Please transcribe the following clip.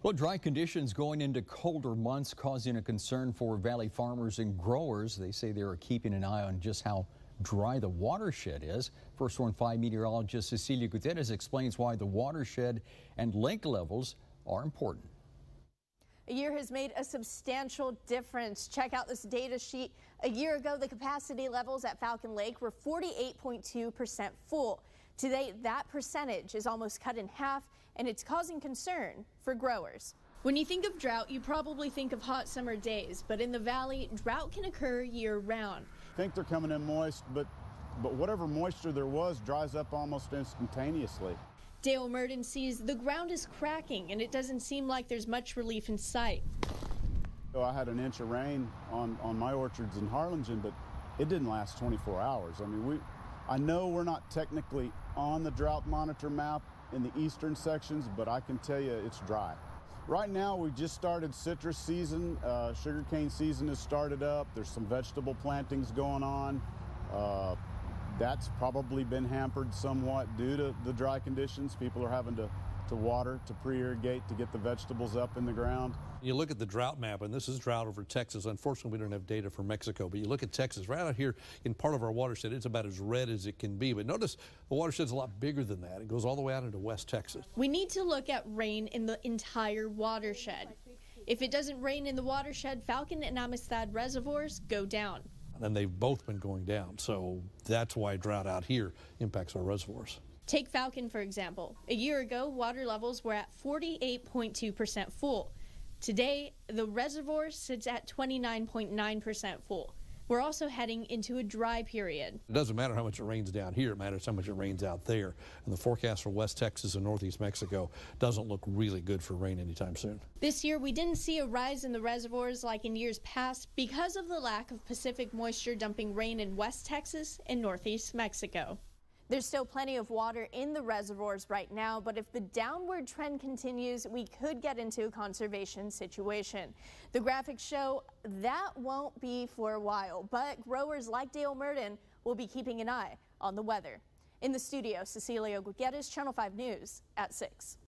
Well, dry conditions going into colder months causing a concern for valley farmers and growers. They say they are keeping an eye on just how dry the watershed is. First Warn 5 meteorologist Cecilia Gutierrez explains why the watershed and lake levels are important. A year has made a substantial difference. Check out this data sheet. A year ago, the capacity levels at Falcon Lake were 48.2% full. Today, that percentage is almost cut in half, and it's causing concern for growers. When you think of drought, you probably think of hot summer days, but in the valley, drought can occur year-round. I think they're coming in moist, but whatever moisture there was dries up almost instantaneously. Dale Merton sees the ground is cracking, and it doesn't seem like there's much relief in sight. So I had an inch of rain on my orchards in Harlingen, but it didn't last 24 hours. I mean, I know we're not technically on the drought monitor map in the eastern sections, but I can tell you it's dry. Right now, we just started citrus season. Sugarcane season has started up. There's some vegetable plantings going on. That's probably been hampered somewhat due to the dry conditions. People are having to water, to pre-irrigate, to get the vegetables up in the ground. You look at the drought map, and this is drought over Texas. Unfortunately, we don't have data for Mexico, but you look at Texas, right out here in part of our watershed, it's about as red as it can be. But notice the watershed's a lot bigger than that. It goes all the way out into West Texas. We need to look at rain in the entire watershed. If it doesn't rain in the watershed, Falcon and Amistad reservoirs go down. And they've both been going down, so that's why drought out here impacts our reservoirs. Take Falcon, for example. A year ago, water levels were at 48.2% full. Today, the reservoir sits at 29.9% full. We're also heading into a dry period. It doesn't matter how much it rains down here, it matters how much it rains out there. And the forecast for West Texas and Northeast Mexico doesn't look really good for rain anytime soon. This year, we didn't see a rise in the reservoirs like in years past because of the lack of Pacific moisture dumping rain in West Texas and Northeast Mexico. There's still plenty of water in the reservoirs right now, but if the downward trend continues, we could get into a conservation situation. The graphics show that won't be for a while, but growers like Dale Merton will be keeping an eye on the weather. In the studio, Cecilia Gutierrez, Channel 5 News at 6.